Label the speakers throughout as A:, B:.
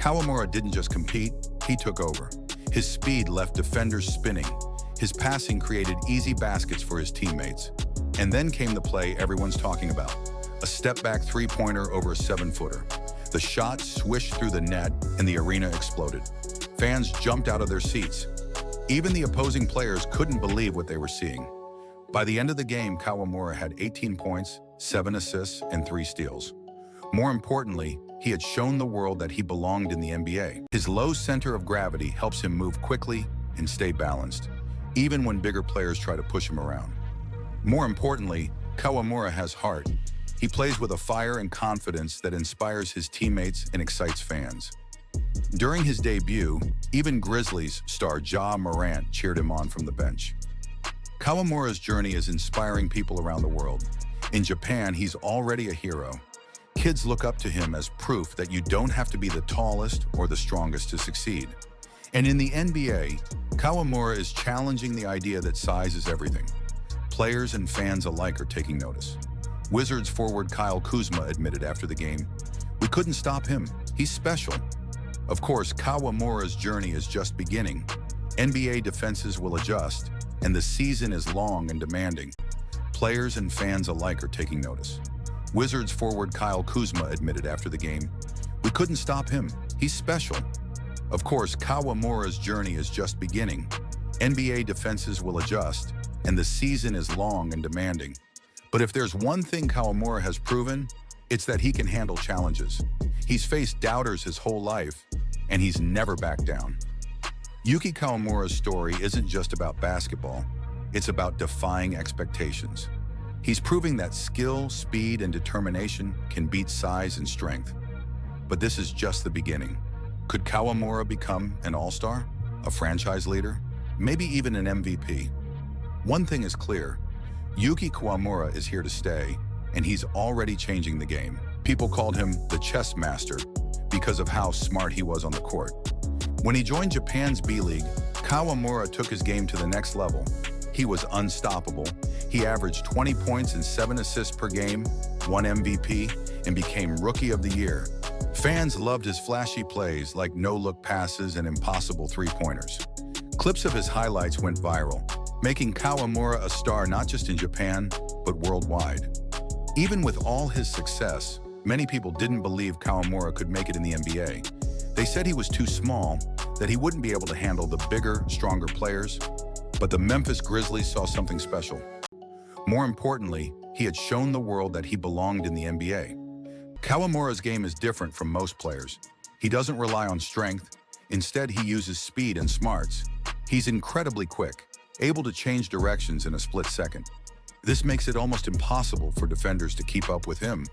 A: Kawamura didn't just compete, he took over. His speed left defenders spinning. His passing created easy baskets for his teammates. And then came the play everyone's talking about. A step-back three-pointer over a 7-footer. The shot swished through the net and the arena exploded. Fans jumped out of their seats. Even the opposing players couldn't believe what they were seeing. By the end of the game, Kawamura had 18 points, 7 assists, and 3 steals. More importantly, he had shown the world that he belonged in the NBA. His low center of gravity helps him move quickly and stay balanced, even when bigger players try to push him around. More importantly, Kawamura has heart. He plays with a fire and confidence that inspires his teammates and excites fans. During his debut, even Grizzlies star Ja Morant cheered him on from the bench. Kawamura's journey is inspiring people around the world. In Japan, he's already a hero. Kids look up to him as proof that you don't have to be the tallest or the strongest to succeed. And in the NBA, Kawamura is challenging the idea that size is everything. Players and fans alike are taking notice. Wizards forward Kyle Kuzma admitted after the game, "We couldn't stop him. He's special." Of course, Kawamura's journey is just beginning. NBA defenses will adjust, and the season is long and demanding. Players and fans alike are taking notice. Wizards forward Kyle Kuzma admitted after the game, "We couldn't stop him. He's special." Of course, Kawamura's journey is just beginning. NBA defenses will adjust, and the season is long and demanding. But if there's one thing Kawamura has proven, it's that he can handle challenges. He's faced doubters his whole life, and he's never backed down. Yuki Kawamura's story isn't just about basketball, it's about defying expectations. He's proving that skill, speed, and determination can beat size and strength. But this is just the beginning. Could Kawamura become an all-star, a franchise leader, maybe even an MVP? One thing is clear, Yuki Kawamura is here to stay, and he's already changing the game. People called him the chess master because of how smart he was on the court. When he joined Japan's B-League, Kawamura took his game to the next level. He was unstoppable. He averaged 20 points and 7 assists per game, won MVP, and became Rookie of the Year. Fans loved his flashy plays like no-look passes and impossible three-pointers. Clips of his highlights went viral, making Kawamura a star not just in Japan, but worldwide. Even with all his success, many people didn't believe Kawamura could make it in the NBA. They said he was too small, that he wouldn't be able to handle the bigger, stronger players. But the Memphis Grizzlies saw something special. More importantly, he had shown the world that he belonged in the NBA. Kawamura's game is different from most players. He doesn't rely on strength. Instead, he uses speed and smarts. He's incredibly quick, able to change directions in a split second. This makes it almost impossible for defenders to keep up with him.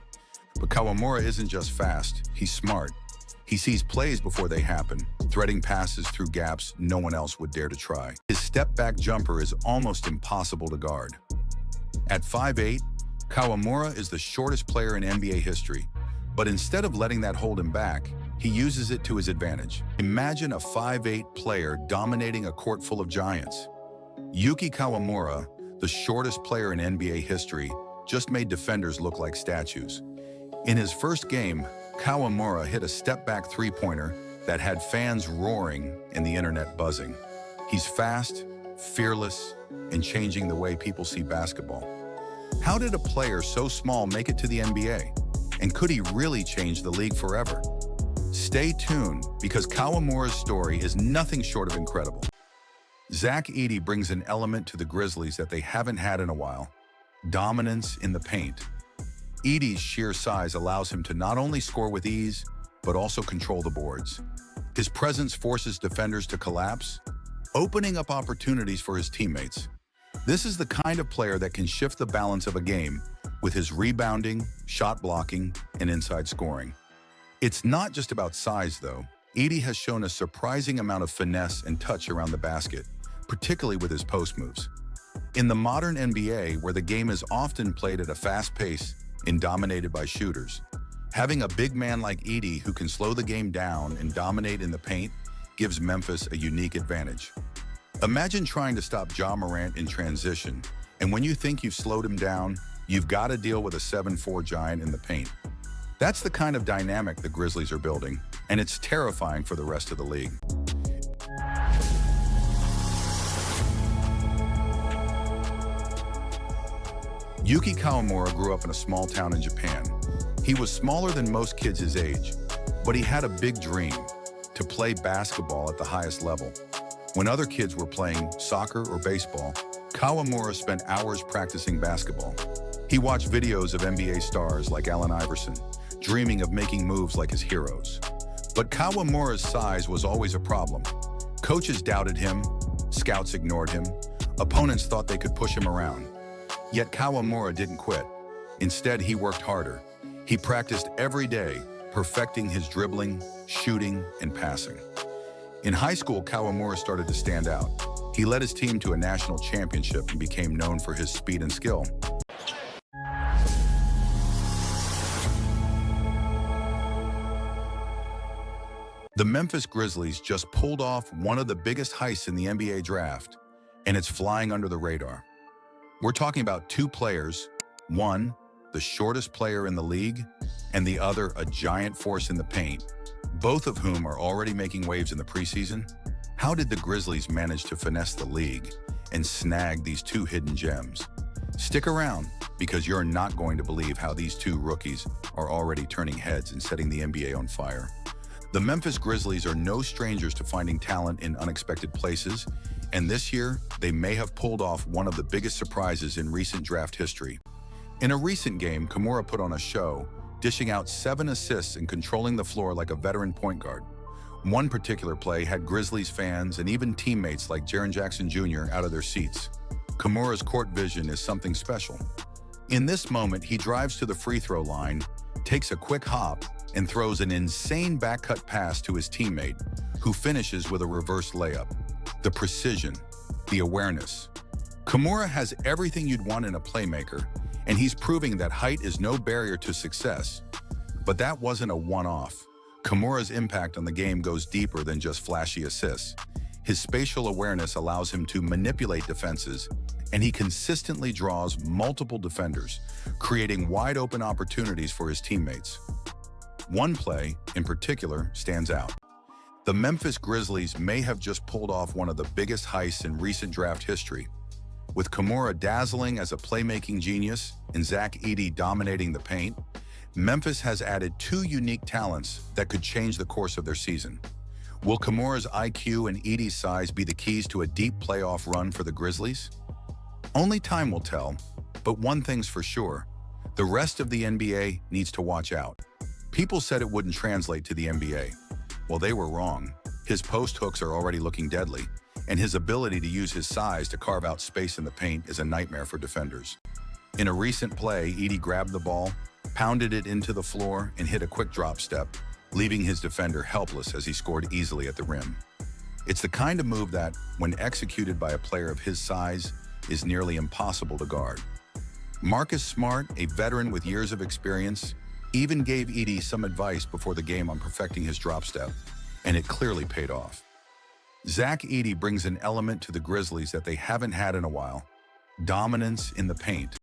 A: But Kawamura isn't just fast, he's smart. He sees plays before they happen, threading passes through gaps no one else would dare to try. His step-back jumper is almost impossible to guard. At 5'8", Kawamura is the shortest player in NBA history, but instead of letting that hold him back, he uses it to his advantage. Imagine a 5'8" player dominating a court full of giants. Yuki Kawamura, the shortest player in NBA history, just made defenders look like statues. In his first game, Kawamura hit a step-back three-pointer that had fans roaring and the internet buzzing. He's fast, fearless, and changing the way people see basketball. How did a player so small make it to the NBA? And could he really change the league forever? Stay tuned, because Kawamura's story is nothing short of incredible. Zach Edey brings an element to the Grizzlies that they haven't had in a while: dominance in the paint. Edey's sheer size allows him to not only score with ease, but also control the boards. His presence forces defenders to collapse, opening up opportunities for his teammates. This is the kind of player that can shift the balance of a game with his rebounding, shot blocking, and inside scoring. It's not just about size, though. Edey has shown a surprising amount of finesse and touch around the basket, particularly with his post moves. In the modern NBA, where the game is often played at a fast pace and dominated by shooters, having a big man like Edey who can slow the game down and dominate in the paint gives Memphis a unique advantage. Imagine trying to stop Ja Morant in transition, and when you think you've slowed him down, you've got to deal with a 7'4" giant in the paint. That's the kind of dynamic the Grizzlies are building, and it's terrifying for the rest of the league. Yuki Kawamura grew up in a small town in Japan. He was smaller than most kids his age, but he had a big dream: to play basketball at the highest level. When other kids were playing soccer or baseball, Kawamura spent hours practicing basketball. He watched videos of NBA stars like Allen Iverson, dreaming of making moves like his heroes. But Kawamura's size was always a problem. Coaches doubted him, scouts ignored him, opponents thought they could push him around. Yet Kawamura didn't quit. Instead, he worked harder. He practiced every day, perfecting his dribbling, shooting, and passing. In high school, Kawamura started to stand out. He led his team to a national championship and became known for his speed and skill. The Memphis Grizzlies just pulled off one of the biggest heists in the NBA draft, and it's flying under the radar. We're talking about two players, one, the shortest player in the league, and the other, a giant force in the paint, both of whom are already making waves in the preseason. How did the Grizzlies manage to finesse the league and snag these two hidden gems? Stick around, because you're not going to believe how these two rookies are already turning heads and setting the NBA on fire. The Memphis Grizzlies are no strangers to finding talent in unexpected places, and this year, they may have pulled off one of the biggest surprises in recent draft history. In a recent game, Kawamura put on a show, dishing out 7 assists and controlling the floor like a veteran point guard. One particular play had Grizzlies fans and even teammates like Jaren Jackson Jr. out of their seats. Kawamura's court vision is something special. In this moment, he drives to the free throw line, takes a quick hop, and throws an insane back-cut pass to his teammate, who finishes with a reverse layup. The precision, the awareness. Kawamura has everything you'd want in a playmaker, and he's proving that height is no barrier to success. But that wasn't a one-off. Kawamura's impact on the game goes deeper than just flashy assists. His spatial awareness allows him to manipulate defenses, and he consistently draws multiple defenders, creating wide-open opportunities for his teammates. One play, in particular, stands out. The Memphis Grizzlies may have just pulled off one of the biggest heists in recent draft history. With Kawamura dazzling as a playmaking genius and Zach Edey dominating the paint, Memphis has added 2 unique talents that could change the course of their season. Will Kawamura's IQ and Edey's size be the keys to a deep playoff run for the Grizzlies? Only time will tell, but one thing's for sure: the rest of the NBA needs to watch out. People said it wouldn't translate to the NBA. Well, they were wrong. His post hooks are already looking deadly, and his ability to use his size to carve out space in the paint is a nightmare for defenders. In a recent play, Edey grabbed the ball, pounded it into the floor, and hit a quick drop step, leaving his defender helpless as he scored easily at the rim. It's the kind of move that, when executed by a player of his size, is nearly impossible to guard. Marcus Smart, a veteran with years of experience, even gave Edey some advice before the game on perfecting his drop step, and it clearly paid off. Zach Edey brings an element to the Grizzlies that they haven't had in a while: dominance in the paint.